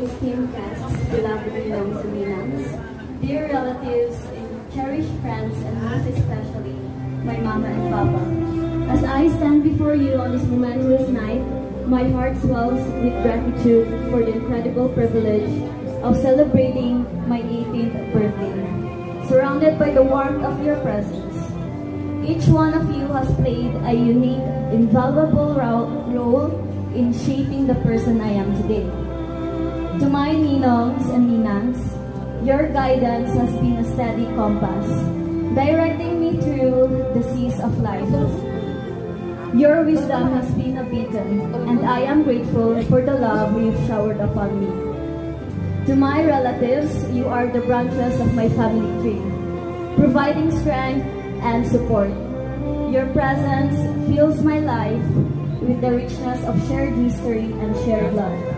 esteemed guests, beloved Ninongs and Ninangs, dear relatives, and cherished friends, and most especially, my mama and papa. As I stand before you on this momentous night, my heart swells with gratitude for the incredible privilege of celebrating my 18th birthday, surrounded by the warmth of your presence. Each one of you has played a unique, invaluable role in shaping the person I am today. To my Ninongs and Ninangs, your guidance has been a steady compass, directing me through the seas of life. Your wisdom has been a beacon, and I am grateful for the love you've showered upon me. To my relatives, you are the branches of my family tree, providing strength and support. Your presence fills my life with the richness of shared history and shared love.